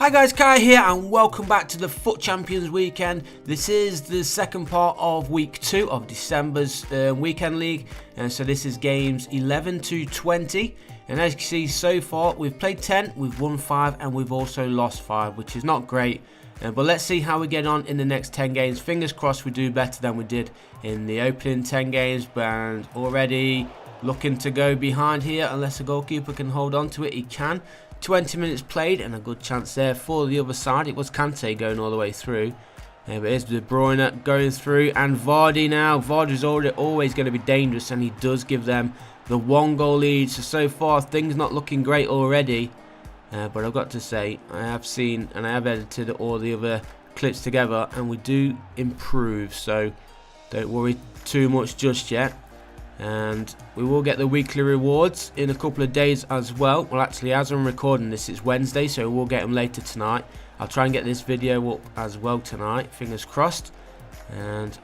Hi guys, Kai here and welcome back to the FUT Champions weekend. This is the second part of week 2 of December's weekend league, and so this is games 11 to 20, and as you can see so far we've played 10, we've won 5 and we've also lost 5, which is not great, but let's see how we get on in the next 10 games. Fingers crossed we do better than we did in the opening 10 games, and already looking to go behind here unless the goalkeeper can hold on to it. He can. 20 minutes played and a good chance there for the other side. It was Kante going all the way through. But here's De Bruyne going through, and Vardy now. Vardy's always going to be dangerous, and he does give them the 1-goal lead. So far things not looking great already. But I've got to say, I have seen and I have edited all the other clips together, and we do improve. So don't worry too much just yet. And we will get the weekly rewards in a couple of days as well. Well, actually, as I'm recording this, it's Wednesday, so we'll get them later tonight. I'll try and get this video up as well tonight, fingers crossed. And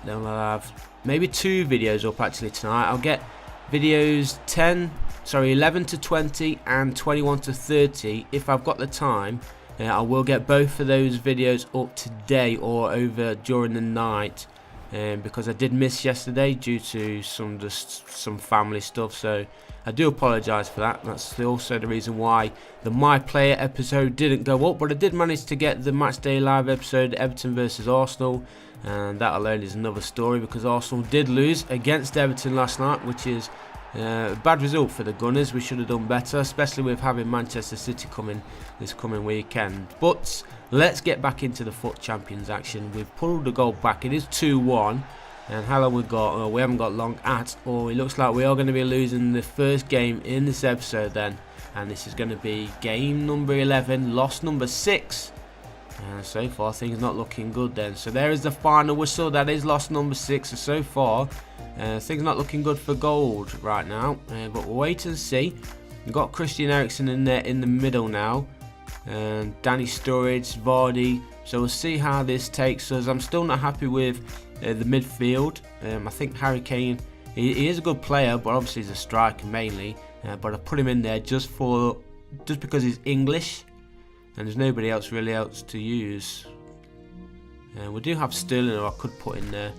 then I'll have maybe 2 videos up actually tonight. I'll get videos 11 to 20 and 21 to 30 if I've got the time. I will get both of those videos up today or over during the night. Because I did miss yesterday due to some family stuff, so I do apologise for that. That's also the reason why the My Player episode didn't go up, but I did manage to get the Matchday Live episode, Everton versus Arsenal, and that alone is another story because Arsenal did lose against Everton last night, which is a bad result for the Gunners. We should have done better, especially with having Manchester City coming this coming weekend. But let's get back into the FUT Champions action. We've pulled the goal back. It is 2-1. And how long we got? Oh, we haven't got long at all. It looks like we are going to be losing the first game in this episode then. And this is going to be game number 11, loss number 6. And so far things not looking good then. So there is the final whistle. That is loss number 6. So far things not looking good for gold right now. But we'll wait and see. We've got Christian Eriksen in there in the middle now. And Danny Sturridge, Vardy. So we'll see how this takes us. I'm still not happy with the midfield. I think Harry Kane, he is a good player, but obviously he's a striker mainly. But I put him in there just because he's English, and there's nobody else really to use. We do have Sterling, who I could put in there,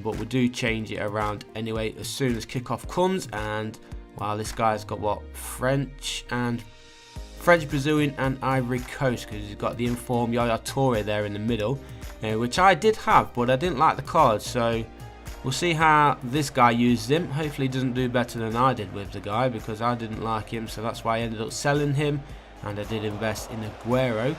but we do change it around anyway as soon as kickoff comes. And wow, this guy's got what? French, Brazilian and Ivory Coast, because he's got the informed Yaya Toure there in the middle, which I did have, but I didn't like the card, so we'll see how this guy uses him. Hopefully he doesn't do better than I did with the guy, because I didn't like him, so that's why I ended up selling him, and I did invest in Aguero,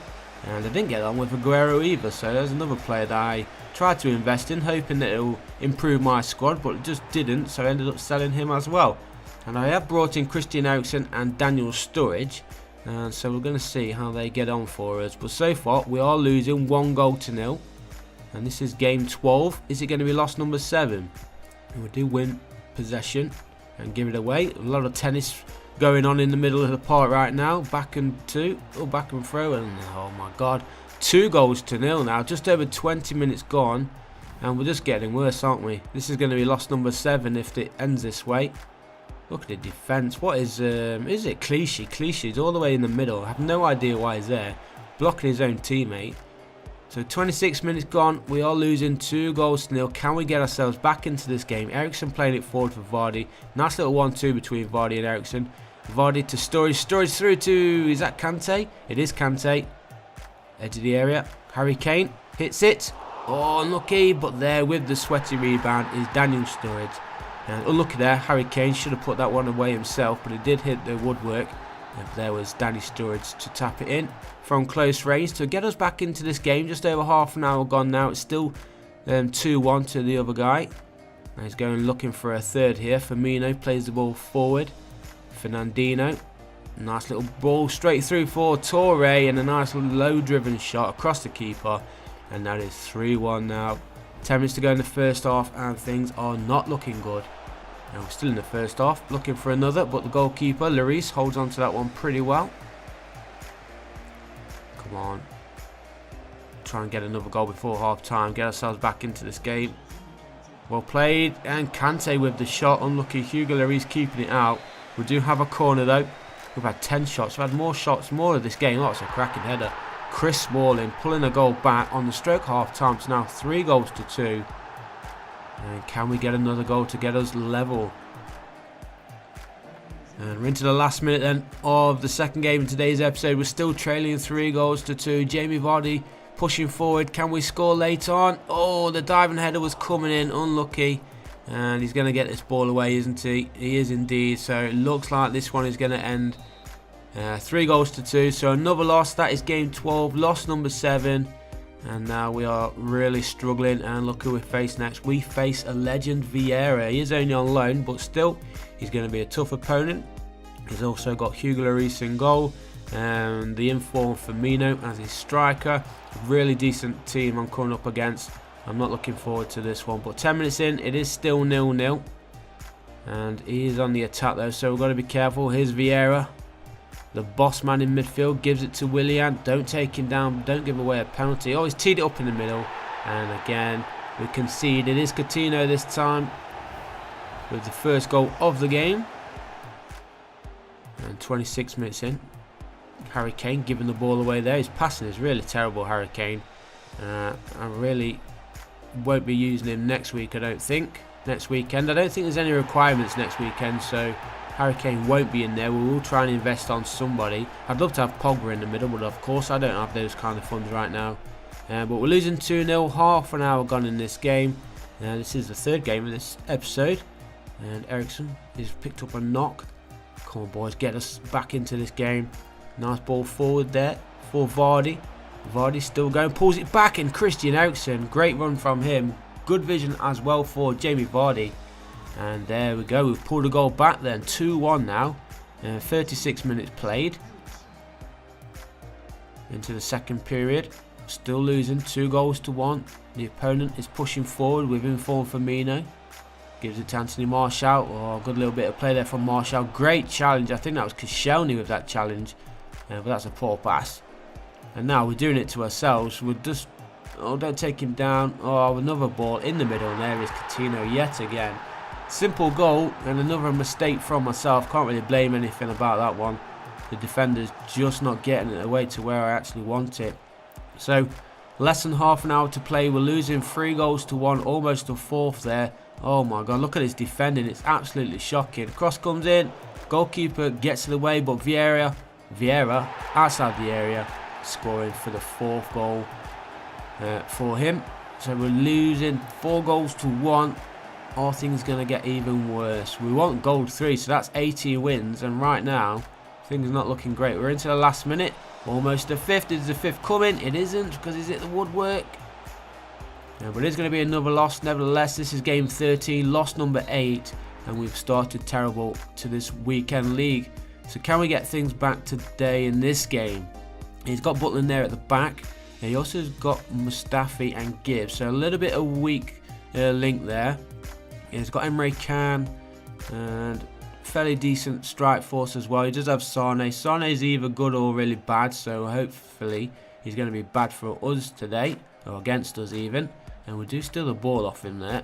and I didn't get on with Aguero either, so there's another player that I tried to invest in, hoping that it will improve my squad, but it just didn't, so I ended up selling him as well. And I have brought in Christian Eriksen and Daniel Sturridge. And so we're going to see how they get on for us. But so far we are losing 1-0. And this is game 12. Is it going to be loss number 7? And we do win possession and give it away. A lot of tennis going on in the middle of the park right now. Back and throw. And oh my god, 2-0 now. Just over 20 minutes gone. And we're just getting worse, aren't we? This is going to be loss number 7 if it ends this way. Look at the defence. What is it Clichy? Clichy's all the way in the middle. I have no idea why he's there. Blocking his own teammate. So 26 minutes gone. We are losing 2-0. Can we get ourselves back into this game? Eriksen playing it forward for Vardy. Nice little 1-2 between Vardy and Eriksen. Vardy to Sturridge. Sturridge through to... Is that Kante? It is Kante. Edge of the area. Harry Kane hits it. Oh, unlucky. But there with the sweaty rebound is Daniel Sturridge. And unlucky there, Harry Kane should have put that one away himself, but it did hit the woodwork. And there was Danny Sturridge to tap it in from close range to get us back into this game. Just over half an hour gone now. It's still 2-1 to the other guy. And he's going looking for a third here. Firmino plays the ball forward. Fernandinho. Nice little ball straight through for Toure, and a nice low driven shot across the keeper. And that is 3-1 now. 10 minutes to go in the first half, and things are not looking good. And we're still in the first half, looking for another, but the goalkeeper, Lloris, holds on to that one pretty well. Come on. Try and get another goal before half time, get ourselves back into this game. Well played, and Kante with the shot, unlucky. Hugo Lloris keeping it out. We do have a corner though. We've had 10 shots. We've had more shots, more of this game. Oh, it's a cracking header. Chris Smalling pulling a goal back on the stroke half time. It's now 3 goals to 2. And can we get another goal to get us level? And we're into the last minute then of the second game in today's episode. We're still trailing 3 goals to 2. Jamie Vardy pushing forward. Can we score late on? Oh, the diving header was coming in. Unlucky. And he's going to get this ball away, isn't he? He is indeed. So it looks like this one is going to end 3 goals to 2. So another loss. That is game 12. Loss number 7. And now we are really struggling. And look who we face next. We face a legend, Vieira. He is only on loan, but still, he's going to be a tough opponent. He's also got Hugo Lloris in goal. And the informed Firmino as his striker. Really decent team I'm coming up against. I'm not looking forward to this one. But 10 minutes in, it is still 0-0. And he is on the attack though, so we've got to be careful. Here's Vieira. The boss man in midfield gives it to Willian. Don't take him down. Don't give away a penalty. Oh, he's teed it up in the middle. And again, we concede. It is Coutinho this time with the first goal of the game. And 26 minutes in. Harry Kane giving the ball away there. His passing is really terrible, Harry Kane. I really won't be using him next week, I don't think. Next weekend. I don't think there's any requirements next weekend, so Harry Kane won't be in there. We will try and invest on somebody. I'd love to have Pogba in the middle, but of course I don't have those kind of funds right now. But we're losing 2-0. Half an hour gone in this game. This is the 3rd game of this episode. And Ericsson has picked up a knock. Come on, boys, get us back into this game. Nice ball forward there for Vardy. Vardy still going, pulls it back, and Christian Eriksen. Great run from him. Good vision as well for Jamie Vardy. And there we go. We've pulled a goal back then. 2-1 now. 36 minutes played. Into the second period. Still losing 2 goals to 1. The opponent is pushing forward with informed Firmino. Gives it to Anthony Martial. Oh, good little bit of play there from Martial. Great challenge. I think that was Koscielny with that challenge. But that's a poor pass. And now we're doing it to ourselves. We're just... Oh, don't take him down. Oh, another ball in the middle. And there is Coutinho yet again. Simple goal and another mistake from myself. Can't really blame anything about that one. The defender's just not getting it away to where I actually want it. So, less than half an hour to play. We're losing 3 goals to 1. Almost a 4th there. Oh my god, look at his defending. It's absolutely shocking. Cross comes in. Goalkeeper gets it away, but Vieira outside the area, scoring for the 4th goal for him. So we're losing 4 goals to 1. Our thing's going to get even worse. We want gold 3, so that's 18 wins. And right now, things are not looking great. We're into the last minute. Almost a 5th. Is the 5th coming? It isn't, because he's at the woodwork. But it is going to be another loss. Nevertheless, this is game 13, loss number 8. And we've started terrible to this weekend league. So can we get things back today in this game? He's got Butland there at the back. And he also has got Mustafi and Gibbs. So a little bit of weak link there. He's got Emre Can and fairly decent strike force as well. He does have Sane. Sane is either good or really bad. So hopefully he's going to be bad for us today. Or against us even. And we do steal the ball off him there.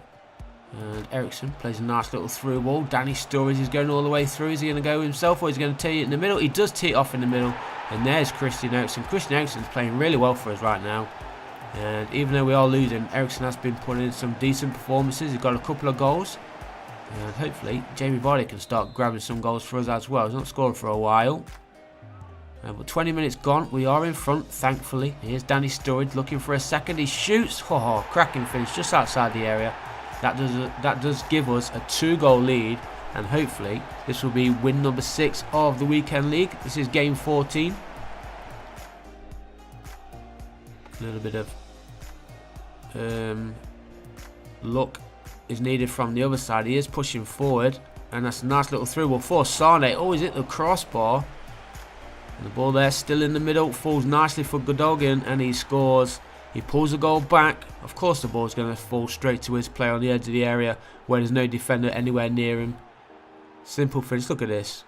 And Ericsson plays a nice little through ball. Danny Sturridge is going all the way through. Is he going to go himself or is he going to tee it in the middle? He does tee it off in the middle. And there's Christian Eriksen. Christian Eriksen's playing really well for us right now. And even though we are losing, Eriksen has been putting in some decent performances. He's got a couple of goals. And hopefully Jamie Vardy can start grabbing some goals for us as well. He's not scored for a while. But 20 minutes gone. We are in front, thankfully. Here's Danny Sturridge looking for a second. He shoots. Oh, cracking finish just outside the area. That does give us a 2-goal lead. And hopefully this will be win number 6 of the weekend league. This is game 14. A little bit of luck is needed from the other side. He is pushing forward. And that's a nice little through ball for Sane. Oh, he's hit the crossbar. And the ball there still in the middle. Falls nicely for Gundogan. And he scores. He pulls the goal back. Of course the ball's going to fall straight to his player on the edge of the area where there's no defender anywhere near him. Simple finish. Look at this.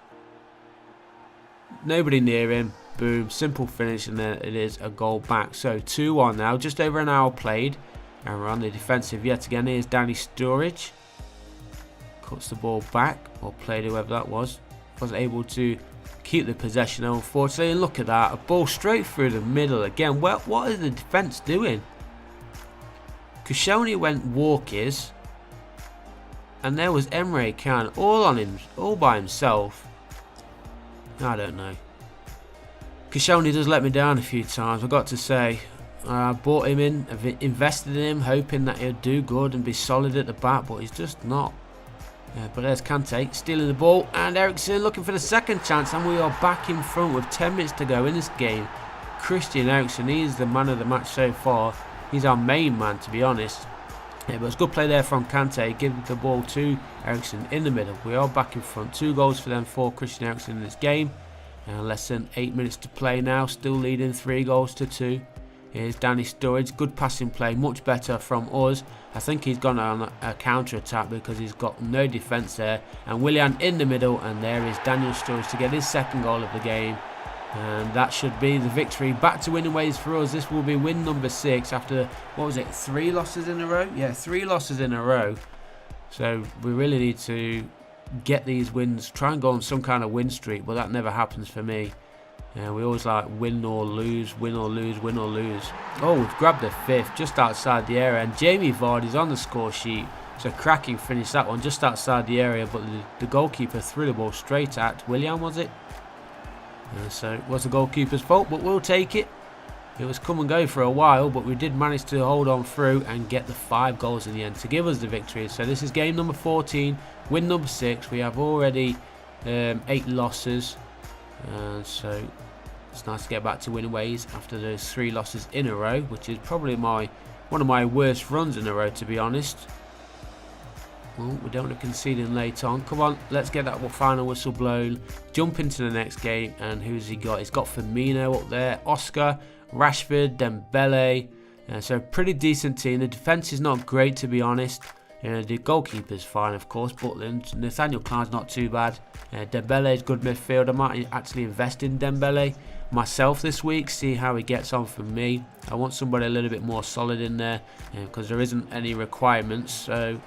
Nobody near him. Boom. Simple finish. And then it is a goal back. So 2-1 now. Just over an hour played. And we're on the defensive yet again. Here's Danny Sturridge. Cuts the ball back. Or played whoever that was. Wasn't able to keep the possession unfortunately. And look at that, a ball straight through the middle again. Well, what is the defence doing? Koscielny went walkies, and there was Emre Can all on him, all by himself. I don't know. Koscielny does let me down a few times, I've got to say. I bought him in, I've invested in him, hoping that he'll do good and be solid at the back, but he's just not. But there's Kante stealing the ball, and Eriksen looking for the second chance, and we are back in front with 10 minutes to go in this game. Christian Eriksen, he is the man of the match so far. He's our main man, to be honest. But it's good play there from Kante, giving the ball to Eriksen in the middle. We are back in front. 2 goals for them for Christian Eriksen in this game. Less than 8 minutes to play now, still leading 3 goals to 2. Here's Danny Sturridge, good passing play, much better from us. I think he's gone on a counter-attack because he's got no defence there. And Willian in the middle, and there is Daniel Sturridge to get his second goal of the game. And that should be the victory. Back to winning ways for us. This will be win number 6 after, what was it, 3 losses in a row? Yeah, 3 losses in a row. So we really need to get these wins, try and go on some kind of win streak, but that never happens for me. We always like win or lose, win or lose, win or lose. Oh, we've grabbed the 5th just outside the area, and Jamie Vardy's on the score sheet. So cracking finish that one just outside the area, but the goalkeeper threw the ball straight at Willian, was it? So it was the goalkeeper's fault, but we'll take it. It was come and go for a while, but we did manage to hold on through and get the 5 goals in the end to give us the victory. So this is game number 14, win number 6. We have already 8 losses, so it's nice to get back to winning ways after those 3 losses in a row, which is probably one of my worst runs in a row, to be honest. Well, we don't want to concede in late on. Come on, let's get that final whistle blown. Jump into the next game, and who's he got? He's got Firmino up there, Oscar, Rashford, Dembele. So pretty decent team. The defence is not great, to be honest. The goalkeeper's fine, of course, but Nathaniel Klein's not too bad. Dembele is good midfield. I might actually invest in Dembele myself this week, see how he gets on for me. I want somebody a little bit more solid in there because there isn't any requirements, so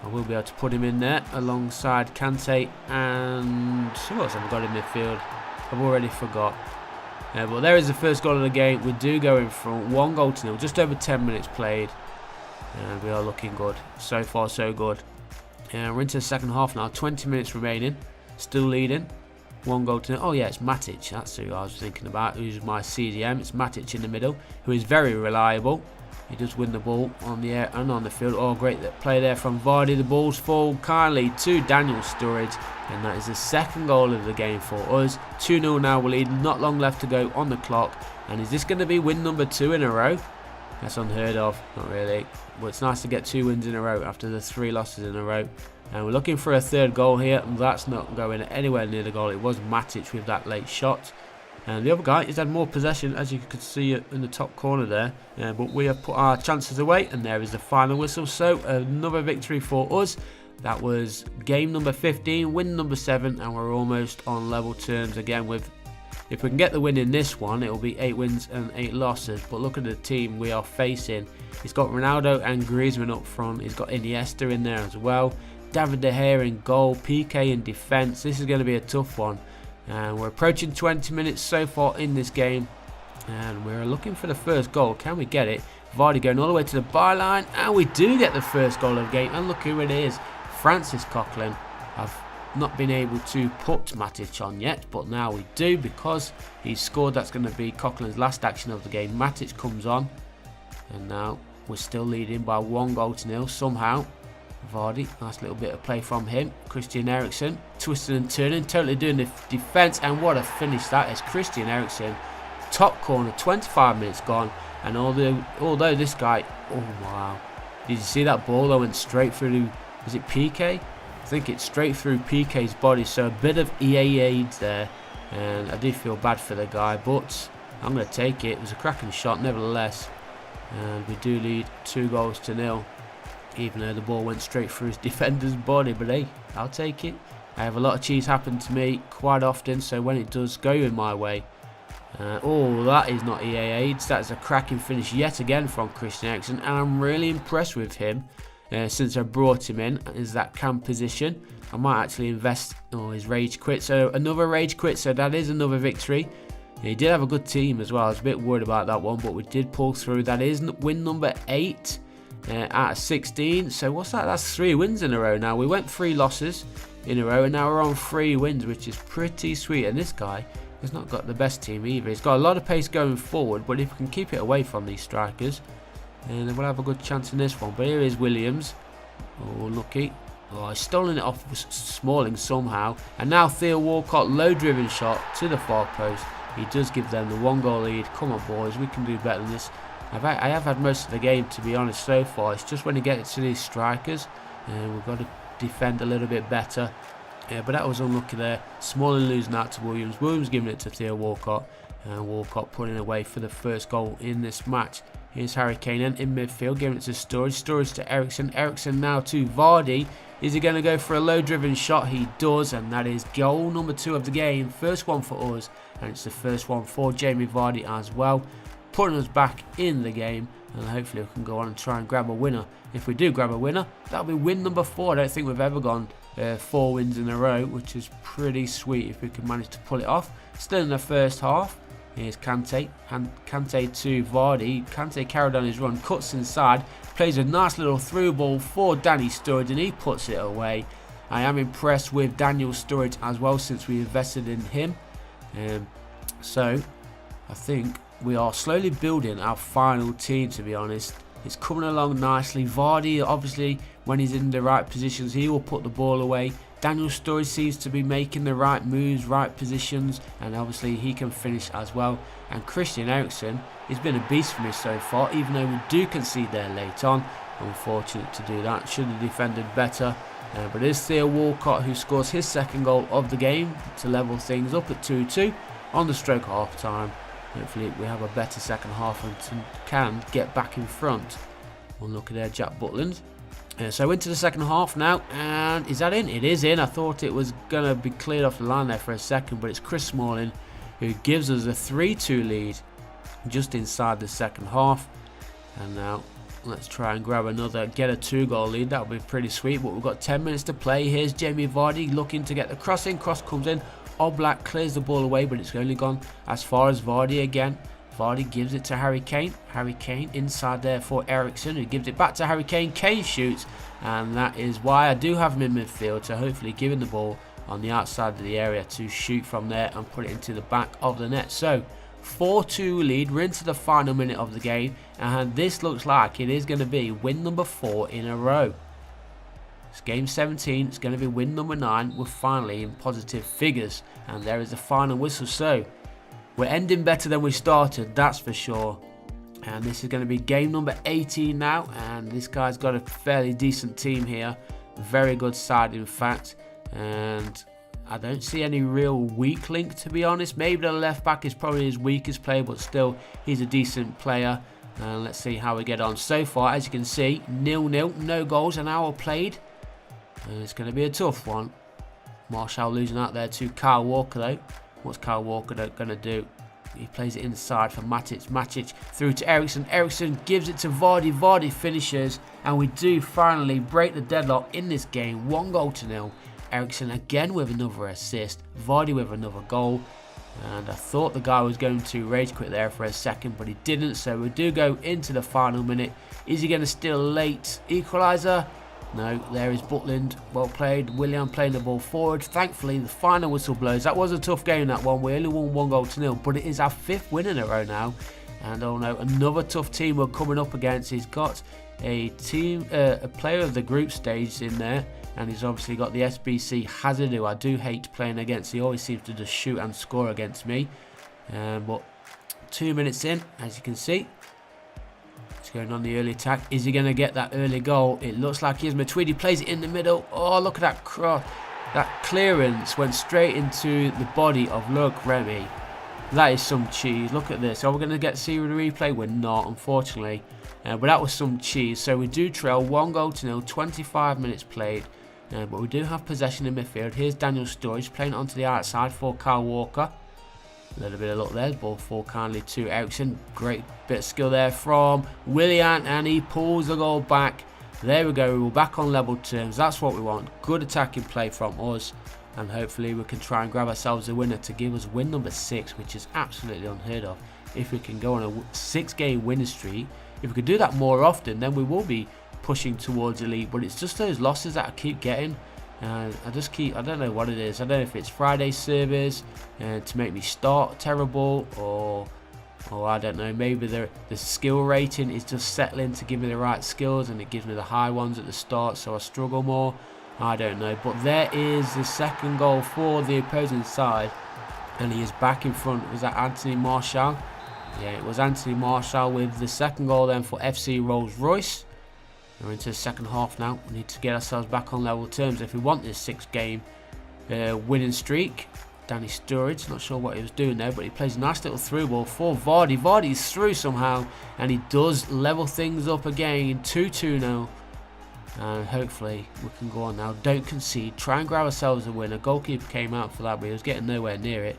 I will be able to put him in there alongside Kante and who else have I got in midfield? I've already forgot. But there is the first goal of the game. We do go in front, 1-0, just over 10 minutes played. And we are looking good. So far, so good. We're into the second half now. 20 minutes remaining. Still leading. 1-0. Oh, yeah, it's Matic. That's who I was thinking about. Who's my CDM. It's Matic in the middle, who is very reliable. He does win the ball on the air and on the field. Oh, great play there from Vardy. The ball's fall kindly to Daniel Sturridge. And that is the second goal of the game for us. 2-0 now. We're leading. Not long left to go on the clock. And is this going to be win number 2 in a row? That's unheard of. Not really. But it's nice to get 2 wins in a row after the 3 losses in a row. And we're looking for a 3rd goal here. And that's not going anywhere near the goal. It was Matic with that late shot. And the other guy has had more possession, as you could see in the top corner there. But we have put our chances away, and there is the final whistle. So another victory for us. That was game number 15, win number 7, and we're almost on level terms again with. If we can get the win in this one, it will be 8 wins and 8 losses. But look at the team we are facing. He's got Ronaldo and Griezmann up front. He's got Iniesta in there as well. David De Gea in goal, PK in defence. This is going to be a tough one. And we're approaching 20 minutes so far in this game. And we're looking for the first goal. Can we get it? Vardy going all the way to the byline. And we do get the first goal of the game. And look who it is. Francis Coquelin. I've not been able to put Matic on yet, but now we do because he's scored. That's going to be Coquelin's last action of the game. Matic comes on. And now we're still leading by 1-0 somehow. Vardy, nice little bit of play from him. Christian Eriksen, twisting and turning, totally doing the defence, and what a finish that is. Christian Eriksen, top corner, 25 minutes gone, and although this guy, oh wow, did you see that ball that went straight through, was it PK? I think it's straight through PK's body, so a bit of EA aids there, and I do feel bad for the guy, but I'm going to take it. It was a cracking shot nevertheless, and we do lead 2-0. Even though the ball went straight through his defender's body, but hey, I'll take it. I have a lot of cheese happen to me quite often, so when it does go in my way. Oh, that is not EA aids. That's a cracking finish yet again from Christian Eriksen, and I'm really impressed with him. since I brought him in, is that cam position. I might actually invest. Oh, his rage quit. So another rage quit. So that is another victory. He did have a good team as well. I was a bit worried about that one, but we did pull through. That is win number 8 out of 16. So what's that? That's 3 wins in a row now. We went 3 losses in a row, and now we're on 3 wins, which is pretty sweet. And this guy has not got the best team either. He's got a lot of pace going forward, but if we can keep it away from these strikers, then we'll have a good chance in this one. But here is Williams. Oh, lucky. Oh, he's stolen it off Smalling somehow. And now Theo Walcott, low-driven shot to the far post. He does give them the 1-goal lead. Come on, boys, we can do better than this. I have had most of the game, to be honest, so far. It's just when you get to these strikers, we've got to defend a little bit better. But that was unlucky there. Smalling losing out to Williams. Williams giving it to Theo Walcott. And Walcott putting away for the first goal in this match. Here's Harry Kane in midfield, giving it to Sturridge. Sturridge to Eriksen. Eriksen now to Vardy. Is he going to go for a low-driven shot? He does, and that is goal number 2 of the game. First one for us, and it's the first one for Jamie Vardy as well, putting us back in the game, and hopefully we can go on and try and grab a winner. If we do grab a winner, that'll be win number 4. I don't think we've ever gone 4 wins in a row, which is pretty sweet if we can manage to pull it off. Still in the first half. Here's Kante, and Kante to Vardy. Kante carried on his run, cuts inside, plays a nice little through ball for Danny Sturridge, and he puts it away. I am impressed with Daniel Sturridge as well, since we invested in him. So I think we are slowly building our final team, to be honest. It's coming along nicely. Vardy, obviously, when he's in the right positions, he will put the ball away. Daniel Sturridge seems to be making the right moves, right positions, and obviously he can finish as well. And Christian Eriksen, he's been a beast for me so far, even though we do concede there late on. Unfortunate to do that, should have defended better. But it's Theo Walcott who scores his 2nd goal of the game to level things up at 2-2 on the stroke of half time. Hopefully we have a better second half and can get back in front. Well, look at there, Jack Butland. So into the second half now, and is that in? It is in. I thought it was going to be cleared off the line there for a second, but it's Chris Smalling who gives us a 3-2 lead just inside the second half. And now let's try and grab another, get a 2-goal lead. That would be pretty sweet, but we've got 10 minutes to play. Here's Jamie Vardy looking to get the cross in. Cross comes in. Oblak clears the ball away, but it's only gone as far as Vardy again. Vardy gives it to Harry Kane. Harry Kane inside there for Eriksen, who gives it back to Harry Kane. Kane shoots, and that is why I do have him in midfield. So hopefully giving the ball on the outside of the area to shoot from there and put it into the back of the net. So 4-2 lead. We're into the final minute of the game, and this looks like it is going to be win number 4 in a row. It's game 17. It's going to be win number 9. We're finally in positive figures, and there is the final whistle. So we're ending better than we started, that's for sure. And this is going to be game number 18 now, and this guy's got a fairly decent team here. Very good side, in fact. And I don't see any real weak link, to be honest. Maybe the left back is probably his weakest player, but still, he's a decent player. And let's see how we get on. So far, as you can see, 0-0, no goals, an hour played. And it's going to be a tough one. Martial losing out there to Kyle Walker, though. What's Kyle Walker going to do? He plays it inside for Matic. Matic through to Eriksen. Eriksen gives it to Vardy. Vardy finishes. And we do finally break the deadlock in this game. 1-0. Eriksen again with another assist. Vardy with another goal. And I thought the guy was going to rage quit there for a second, but he didn't. So we do go into the final minute. Is he going to steal a late equaliser? No, there is Butland. Well played. Willian playing the ball forward. Thankfully, the final whistle blows. That was a tough game, that one. We only won 1-0, but it is our 5th win in a row now. And oh no, another tough team we're coming up against. He's got a player of the group stage in there, and he's obviously got the SBC Hazard, who I do hate playing against. He always seems to just shoot and score against me. But 2 minutes in, as you can see. Going on the early attack. Is he going to get that early goal? It looks like he is. Matuidi plays it in the middle. Oh, look at that cross. That clearance went straight into the body of Luke Remy. That is some cheese. Look at this. Are we going to see the replay? We're not, unfortunately. But that was some cheese. So we do trail 1-0, 25 minutes played. But we do have possession in midfield. Here's Daniel Sturridge playing onto the outside for Kyle Walker. A little bit of luck there. Ball fall kindly to Eriksen. Great bit of skill there from Willian, and he pulls the goal back. There we go, we're back on level terms. That's what we want. Good attacking play from us. And hopefully we can try and grab ourselves a winner to give us win number 6, which is absolutely unheard of. If we can go on a 6-game winning streak, if we could do that more often, then we will be pushing towards elite. But it's just those losses that I keep getting. And I don't know what it is. I don't know if it's Friday servers to make me start terrible, or I don't know, maybe the skill rating is just settling to give me the right skills and it gives me the high ones at the start, so I struggle more. I don't know. But there is the second goal for the opposing side, and he is back in front. Was that Anthony Marshall? Yeah, it was Anthony Marshall with the second goal then for FC Rolls-Royce. We're into the second half now. We need to get ourselves back on level terms if we want this 6-game winning streak. Danny Sturridge, not sure what he was doing there, but he plays a nice little through ball for Vardy. Vardy's through somehow, and he does level things up again. 2-2 now. And hopefully we can go on now. Don't concede. Try and grab ourselves a win. A goalkeeper came out for that, but he was getting nowhere near it.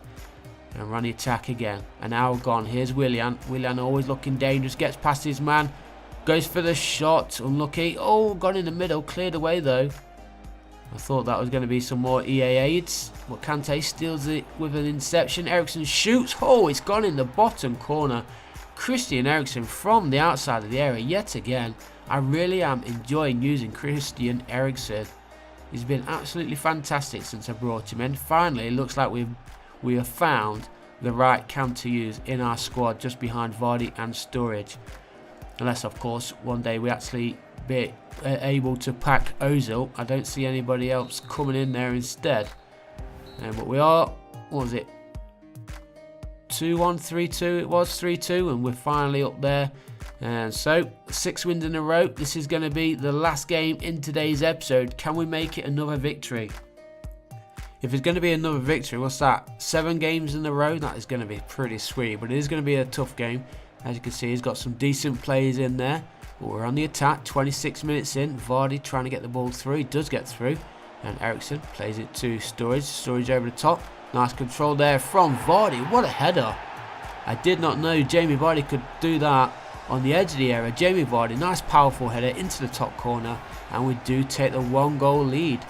And run the attack again. An hour gone. Here's Willian. Willian always looking dangerous. Gets past his man. Goes for the shot. Unlucky. Oh, got in the middle. Cleared away though. I thought that was going to be some more EA aids. But Kante steals it with an interception. Eriksen shoots. Oh, it's gone in the bottom corner. Christian Eriksen from the outside of the area yet again. I really am enjoying using Christian Eriksen. He's been absolutely fantastic since I brought him in. Finally, it looks like we have found the right cam to use in our squad, just behind Vardy and Sturridge. Unless, of course, one day we actually be able to pack Ozil. I don't see anybody else coming in there instead. But we are, what was it? 2-1, 3-2. It was 3-2, and we're finally up there. And so 6 wins in a row. This is going to be the last game in today's episode. Can we make it another victory? If it's going to be another victory, what's that? 7 games in a row? That is going to be pretty sweet, but it is going to be a tough game. As you can see, he's got some decent plays in there. But we're on the attack, 26 minutes in. Vardy trying to get the ball through. He does get through. And Eriksen plays it to Sturridge. Sturridge over the top. Nice control there from Vardy. What a header. I did not know Jamie Vardy could do that on the edge of the area. Jamie Vardy, nice powerful header into the top corner. And we do take the 1-goal lead.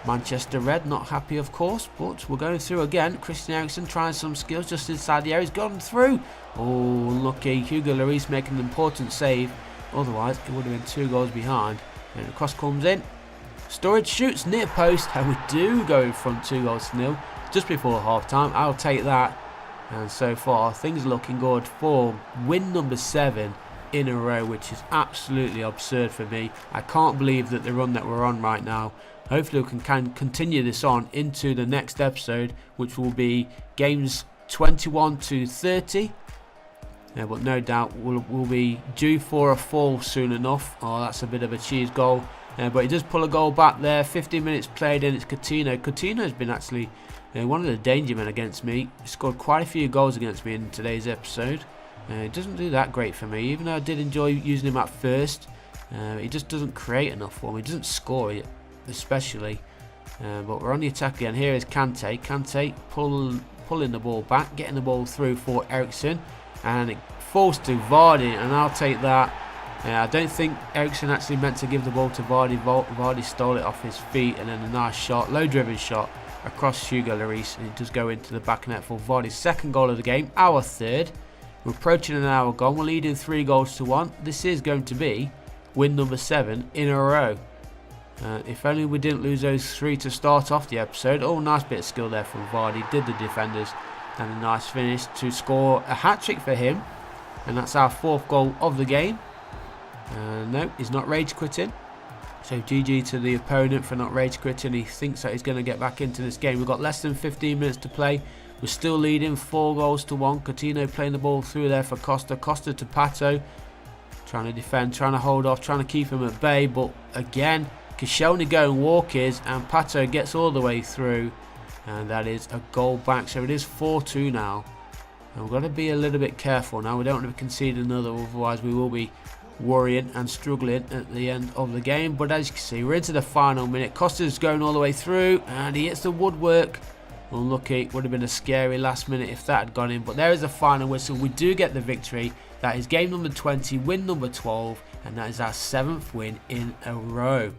Manchester Red not happy, of course, but we're going through again. Christian Eriksen trying some skills just inside the area. He's gone through. Oh, unlucky. Hugo Lloris making an important save. Otherwise, it would have been 2 goals behind. And the cross comes in. Sturridge shoots near post, and we do go in front 2-0 just before half time. I'll take that. And so far, things are looking good for win number 7 in a row, which is absolutely absurd for me. I can't believe that the run that we're on right now. Hopefully we can continue this on into the next episode, which will be games 21 to 30. But no doubt we'll be due for a fall soon enough. Oh, that's a bit of a cheese goal. But he does pull a goal back there. 15 minutes played in. It's Coutinho. Coutinho's been actually one of the danger men against me. He scored quite a few goals against me in today's episode. It doesn't do that great for me, even though I did enjoy using him at first. He just doesn't create enough for me. He doesn't score it, especially. But we're on the attack again. Here is Kante. Kante pulling the ball back, getting the ball through for Eriksen. And it falls to Vardy, and I'll take that. I don't think Eriksen actually meant to give the ball to Vardy. Vardy stole it off his feet, and then a nice shot, low-driven shot across Hugo Lloris, and it does go into the back net for Vardy's second goal of the game, our third. We're approaching an hour gone. We're leading 3-1. This is going to be win number 7 in a row. If only we didn't lose those 3 to start off the episode. Oh, nice bit of skill there from Vardy. Did the defenders. And a nice finish to score a hat-trick for him. And that's our 4th goal of the game. No, he's not rage quitting. So GG to the opponent for not rage quitting. He thinks that he's going to get back into this game. We've got less than 15 minutes to play. We're still leading 4-1. Coutinho playing the ball through there for Costa. Costa to Pato. Trying to defend, trying to hold off, trying to keep him at bay. But again, Koscielny going walkers, and Pato gets all the way through. And that is a goal back. So it is 4-2 now. And we've got to be a little bit careful now. We don't want to concede another, otherwise we will be worrying and struggling at the end of the game. But as you can see, we're into the final minute. Costa's going all the way through, and he hits the woodwork. Unlucky. Would have been a scary last minute if that had gone in. But there is the final whistle. We do get the victory. That is game number 20, win number 12, and that is our 7th win in a row.